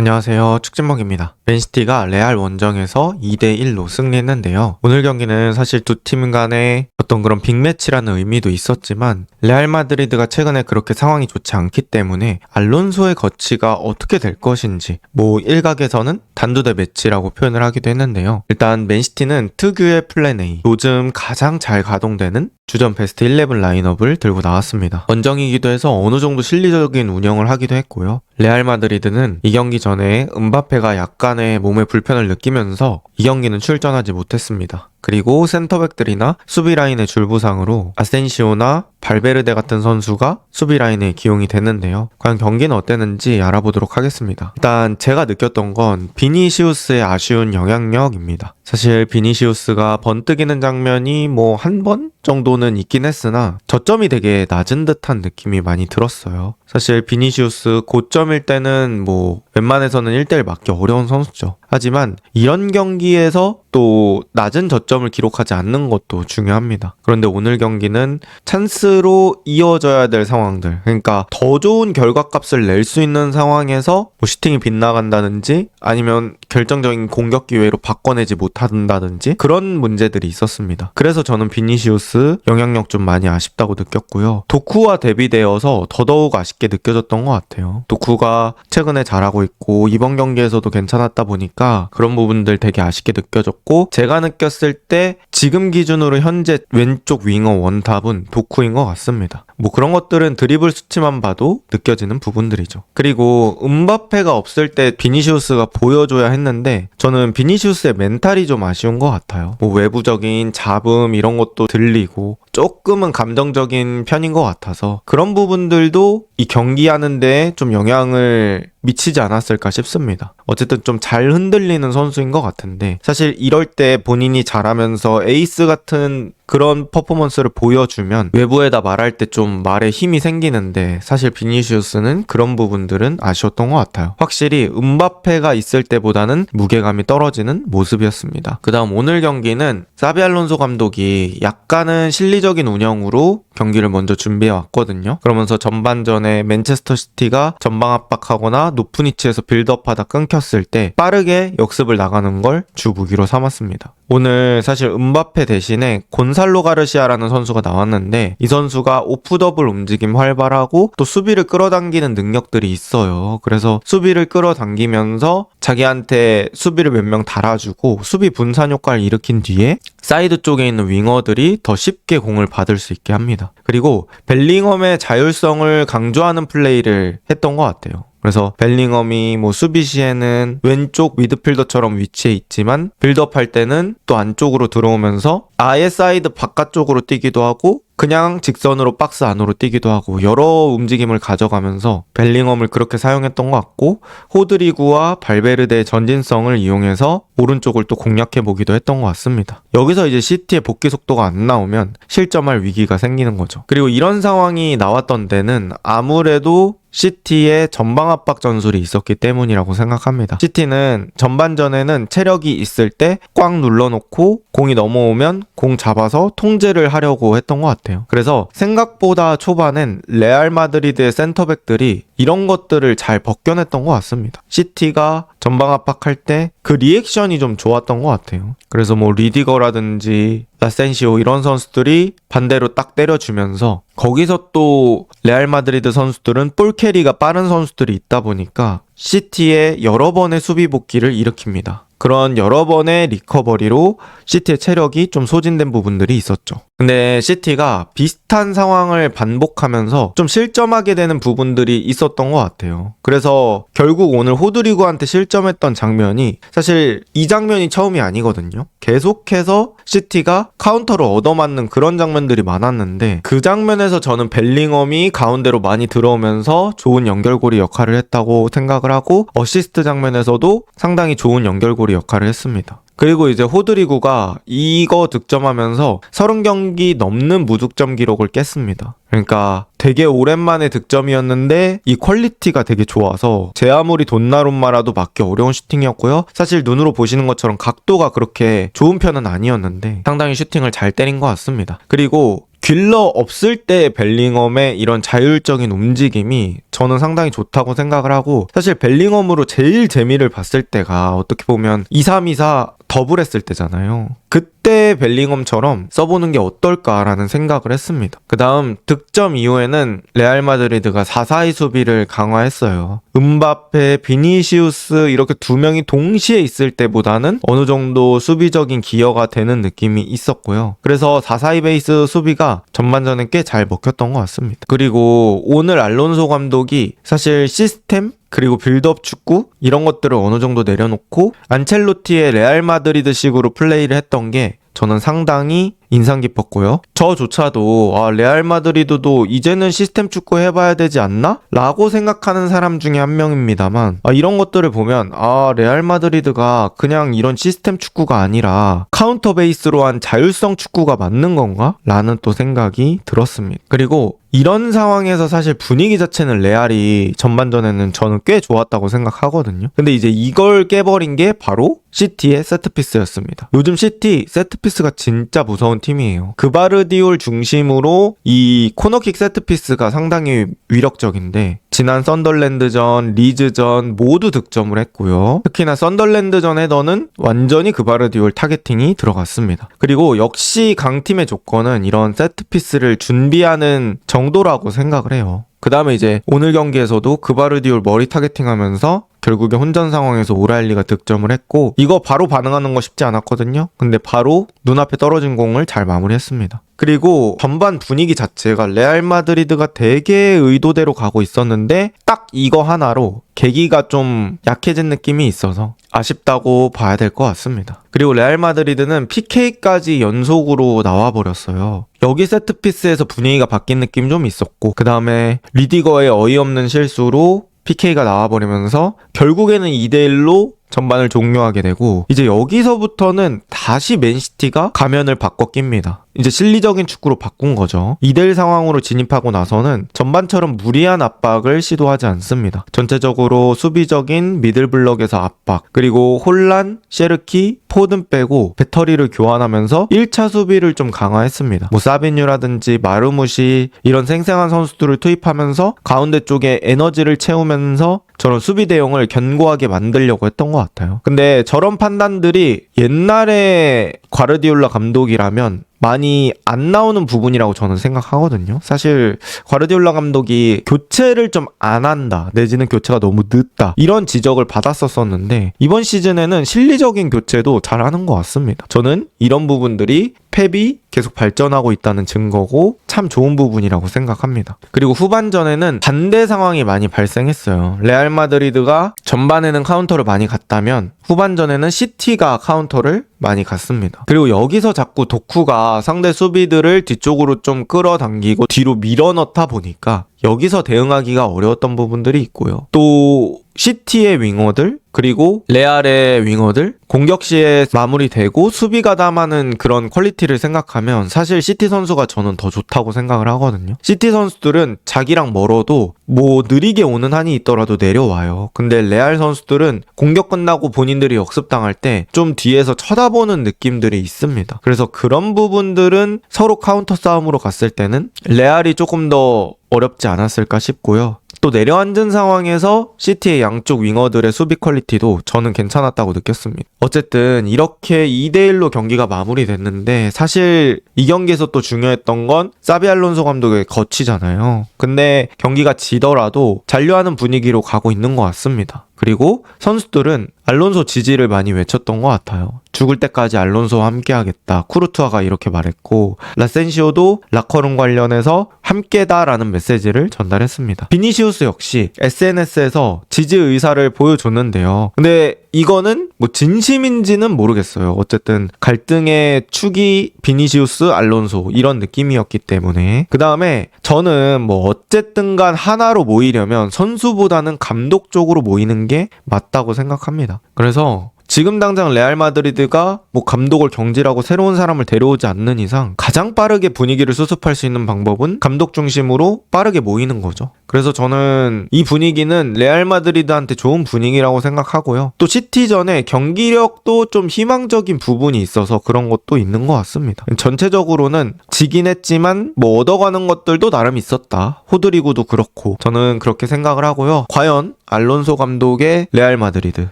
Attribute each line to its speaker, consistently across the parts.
Speaker 1: 안녕하세요. 축진먹입니다. 맨시티가 레알 원정에서 2대1로 승리했는데요. 오늘 경기는 사실 두 팀 간의 어떤 그런 빅매치라는 의미도 있었지만 레알 마드리드가 최근에 그렇게 상황이 좋지 않기 때문에 알론소의 거치가 어떻게 될 것인지 일각에서는 단두대 매치라고 표현을 하기도 했는데요. 일단 맨시티는 특유의 플랜 A, 요즘 가장 잘 가동되는 주전 베스트 11 라인업을 들고 나왔습니다. 원정이기도 해서 어느 정도 실리적인 운영을 하기도 했고요. 레알 마드리드는 이 경기 전에 음바페가 약간의 몸에 불편을 느끼면서 이 경기는 출전하지 못했습니다. 그리고 센터백들이나 수비 라인의 줄부상으로 아센시오나 발베르데 같은 선수가 수비 라인에 기용이 됐는데요. 과연 경기는 어땠는지 알아보도록 하겠습니다. 일단 제가 느꼈던 건 비니시우스의 아쉬운 영향력입니다. 사실 비니시우스가 번뜩이는 장면이 한 번 정도는 있긴 했으나 저점이 되게 낮은 듯한 느낌이 많이 들었어요. 사실 비니시우스 고점일 때는 웬만해서는 1대1 맞기 어려운 선수죠. 하지만 이런 경기에서 또 낮은 저점을 기록하지 않는 것도 중요합니다. 그런데 오늘 경기는 찬스로 이어져야 될 상황들, 그러니까 더 좋은 결과값을 낼 수 있는 상황에서 슈팅이 빗나간다든지 아니면 결정적인 공격 기회로 바꿔내지 못한다든지 그런 문제들이 있었습니다. 그래서 저는 비니시우스 영향력 좀 많이 아쉽다고 느꼈고요. 도쿠와 대비되어서 더더욱 아쉽게 느껴졌던 것 같아요. 도쿠가 최근에 잘하고 있고 이번 경기에서도 괜찮았다 보니까 그런 부분들 되게 아쉽게 느껴졌고, 제가 느꼈을 때 지금 기준으로 현재 왼쪽 윙어 원탑은 도쿠인 것 같습니다. 그런 것들은 드리블 수치만 봐도 느껴지는 부분들이죠. 그리고 음바페가 없을 때 비니시우스가 보여줘야 했는데 저는 비니시우스의 멘탈이 좀 아쉬운 것 같아요. 외부적인 잡음 이런 것도 들리고 조금은 감정적인 편인 것 같아서 그런 부분들도 이 경기하는데 좀 영향을 미치지 않았을까 싶습니다. 어쨌든 좀 잘 흔들리는 선수인 것 같은데, 사실 이럴 때 본인이 잘하면서 에이스 같은 그런 퍼포먼스를 보여주면 외부에다 말할 때 좀 말에 힘이 생기는데, 사실 비니시우스는 그런 부분들은 아쉬웠던 것 같아요. 확실히 음바페가 있을 때보다는 무게감이 떨어지는 모습이었습니다. 그 다음 오늘 경기는 사비 알론소 감독이 약간은 실리적인 운영으로 경기를 먼저 준비해 왔거든요. 그러면서 전반전에 맨체스터 시티가 전방 압박하거나 높은 위치에서 빌드업하다 끊겼을 때 빠르게 역습을 나가는 걸 주 무기로 삼았습니다. 오늘 사실 음바페 대신에 곤살로 가르시아라는 선수가 나왔는데 이 선수가 오프더블 움직임 활발하고 또 수비를 끌어당기는 능력들이 있어요. 그래서 수비를 끌어당기면서 자기한테 수비를 몇 명 달아주고 수비 분산 효과를 일으킨 뒤에 사이드 쪽에 있는 윙어들이 더 쉽게 공을 받을 수 있게 합니다. 그리고 벨링엄의 자율성을 강조하는 플레이를 했던 것 같아요. 그래서 벨링엄이 수비 시에는 왼쪽 미드필더처럼 위치해 있지만 빌드업할 때는 또 안쪽으로 들어오면서 아예 사이드 바깥쪽으로 뛰기도 하고 그냥 직선으로 박스 안으로 뛰기도 하고 여러 움직임을 가져가면서 벨링엄을 그렇게 사용했던 것 같고, 호드리구와 발베르데의 전진성을 이용해서 오른쪽을 또 공략해보기도 했던 것 같습니다. 여기서 이제 시티의 복귀 속도가 안 나오면 실점할 위기가 생기는 거죠. 그리고 이런 상황이 나왔던 데는 아무래도 시티의 전방 압박 전술이 있었기 때문이라고 생각합니다. 시티는 전반전에는 체력이 있을 때 꽉 눌러놓고 공이 넘어오면 공 잡아서 통제를 하려고 했던 것 같아요. 그래서 생각보다 초반엔 레알 마드리드의 센터백들이 이런 것들을 잘 벗겨냈던 것 같습니다. 시티가 전방 압박할 때 그 리액션이 좀 좋았던 것 같아요. 그래서 리디거라든지 라센시오 이런 선수들이 반대로 딱 때려주면서 거기서 또 레알 마드리드 선수들은 볼 캐리가 빠른 선수들이 있다 보니까 시티의 여러 번의 수비 복귀를 일으킵니다. 그런 여러 번의 리커버리로 시티의 체력이 좀 소진된 부분들이 있었죠. 근데 시티가 비슷한 상황을 반복하면서 좀 실점하게 되는 부분들이 있었던 것 같아요. 그래서 결국 오늘 호드리구한테 실점했던 장면이 사실 이 장면이 처음이 아니거든요. 계속해서 시티가 카운터를 얻어맞는 그런 장면들이 많았는데 그 장면에서 저는 벨링엄이 가운데로 많이 들어오면서 좋은 연결고리 역할을 했다고 생각을 하고, 어시스트 장면에서도 상당히 좋은 연결고리 역할을 했습니다. 그리고 이제 호드리구가 이거 득점하면서 30경기 넘는 무득점 기록을 깼습니다. 그러니까 되게 오랜만에 득점이었는데 이 퀄리티가 되게 좋아서 제 아무리 돈나룸마라도 맞기 어려운 슈팅이었고요. 사실 눈으로 보시는 것처럼 각도가 그렇게 좋은 편은 아니었는데 상당히 슈팅을 잘 때린 것 같습니다. 그리고 퀼러 없을 때 벨링엄의 이런 자율적인 움직임이 저는 상당히 좋다고 생각을 하고, 사실 벨링엄으로 제일 재미를 봤을 때가 어떻게 보면 2-3-2-4 더블 했을 때잖아요. 그때 벨링엄처럼 써보는 게 어떨까라는 생각을 했습니다. 그 다음 득점 이후에는 레알 마드리드가 4-4-2 수비를 강화했어요. 음바페, 비니시우스 이렇게 두 명이 동시에 있을 때보다는 어느 정도 수비적인 기여가 되는 느낌이 있었고요. 그래서 4-4-2 베이스 수비가 전반전에 꽤 잘 먹혔던 것 같습니다. 그리고 오늘 알론소 감독이 사실 시스템 그리고 빌드업 축구 이런 것들을 어느 정도 내려놓고 안첼로티의 레알 마드리드식으로 플레이를 했던 게 저는 상당히 인상 깊었고요. 저조차도 레알 마드리드도 이제는 시스템 축구 해봐야 되지 않나? 라고 생각하는 사람 중에 한 명입니다만, 이런 것들을 보면 레알 마드리드가 그냥 이런 시스템 축구가 아니라 카운터 베이스로 한 자율성 축구가 맞는 건가? 라는 또 생각이 들었습니다. 그리고 이런 상황에서 사실 분위기 자체는 레알이 전반전에는 저는 꽤 좋았다고 생각하거든요. 근데 이제 이걸 깨버린 게 바로 시티의 세트피스였습니다. 요즘 시티 세트피스가 진짜 무서운 팀이에요. 그바르디올 중심으로 이 코너킥 세트피스가 상당히 위력적인데 지난 썬덜랜드전, 리즈전 모두 득점을 했고요. 특히나 썬덜랜드전 헤더는 완전히 그바르디올 타겟팅이 들어갔습니다. 그리고 역시 강팀의 조건은 이런 세트피스를 준비하는 정도라고 생각을 해요. 그 다음에 이제 오늘 경기에서도 그바르디올 머리 타겟팅하면서 결국에 혼전 상황에서 오라일리가 득점을 했고, 이거 바로 반응하는 거 쉽지 않았거든요. 근데 바로 눈앞에 떨어진 공을 잘 마무리했습니다. 그리고 전반 분위기 자체가 레알 마드리드가 되게 의도대로 가고 있었는데 딱 이거 하나로 계기가 좀 약해진 느낌이 있어서 아쉽다고 봐야 될 것 같습니다. 그리고 레알 마드리드는 PK까지 연속으로 나와버렸어요. 여기 세트피스에서 분위기가 바뀐 느낌 좀 있었고, 그 다음에 리디거의 어이없는 실수로 PK가 나와버리면서 결국에는 2대1로 전반을 종료하게 되고, 이제 여기서부터는 다시 맨시티가 가면을 바꿔 낍니다. 이제 실리적인 축구로 바꾼 거죠. 2대1 상황으로 진입하고 나서는 전반처럼 무리한 압박을 시도하지 않습니다. 전체적으로 수비적인 미들블럭에서 압박, 그리고 홀란, 셰르키, 포든 빼고 배터리를 교환하면서 1차 수비를 좀 강화했습니다. 사비뉴라든지 마르무시 이런 생생한 선수들을 투입하면서 가운데 쪽에 에너지를 채우면서 저런 수비 대용을 견고하게 만들려고 했던 것 같아요. 근데 저런 판단들이 옛날에 과르디올라 감독이라면 많이 안 나오는 부분이라고 저는 생각하거든요. 사실 과르디올라 감독이 교체를 좀 안 한다, 내지는 교체가 너무 늦다, 이런 지적을 받았었는데 이번 시즌에는 실리적인 교체도 잘하는 것 같습니다. 저는 이런 부분들이 펩이 계속 발전하고 있다는 증거고 참 좋은 부분이라고 생각합니다. 그리고 후반전에는 반대 상황이 많이 발생했어요. 레알 마드리드가 전반에는 카운터를 많이 갔다면 후반전에는 시티가 카운터를 많이 갔습니다. 그리고 여기서 자꾸 도쿠가 상대 수비들을 뒤쪽으로 좀 끌어당기고 뒤로 밀어넣다 보니까 여기서 대응하기가 어려웠던 부분들이 있고요. 또 시티의 윙어들 그리고 레알의 윙어들 공격 시에 마무리되고 수비가 담하는 그런 퀄리티를 생각하면 사실 시티 선수가 저는 더 좋다고 생각을 하거든요. 시티 선수들은 자기랑 멀어도 느리게 오는 한이 있더라도 내려와요. 근데 레알 선수들은 공격 끝나고 본인들이 역습당할 때 좀 뒤에서 쳐다보는 느낌들이 있습니다. 그래서 그런 부분들은 서로 카운터 싸움으로 갔을 때는 레알이 조금 더 어렵지 않았을까 싶고요. 또 내려앉은 상황에서 시티의 양쪽 윙어들의 수비 퀄리티도 저는 괜찮았다고 느꼈습니다. 어쨌든 이렇게 2대1로 경기가 마무리됐는데 사실 이 경기에서 또 중요했던 건 사비 알론소 감독의 거취잖아요. 근데 경기가 지더라도 잔류하는 분위기로 가고 있는 것 같습니다. 그리고 선수들은 알론소 지지를 많이 외쳤던 것 같아요. 죽을 때까지 알론소와 함께하겠다. 쿠르투아가 이렇게 말했고 라센시오도 라커룸 관련해서 함께다라는 메시지를 전달했습니다. 비니시우스 역시 SNS에서 지지 의사를 보여줬는데요. 근데 이거는 진심인지는 모르겠어요. 어쨌든 갈등의 축이 비니시우스, 알론소 이런 느낌이었기 때문에. 그 다음에 저는 어쨌든 간 하나로 모이려면 선수보다는 감독 쪽으로 모이는 게 맞다고 생각합니다. 그래서 지금 당장 레알 마드리드가 감독을 경질하고 새로운 사람을 데려오지 않는 이상 가장 빠르게 분위기를 수습할 수 있는 방법은 감독 중심으로 빠르게 모이는 거죠. 그래서 저는 이 분위기는 레알 마드리드한테 좋은 분위기라고 생각하고요. 또 시티전에 경기력도 좀 희망적인 부분이 있어서 그런 것도 있는 것 같습니다. 전체적으로는 지긴 했지만 뭐 얻어가는 것들도 나름 있었다. 호드리구도 그렇고 저는 그렇게 생각을 하고요. 과연 알론소 감독의 레알 마드리드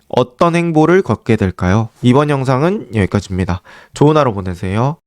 Speaker 1: 어떤 행보를 걷게 될까요? 이번 영상은 여기까지입니다. 좋은 하루 보내세요.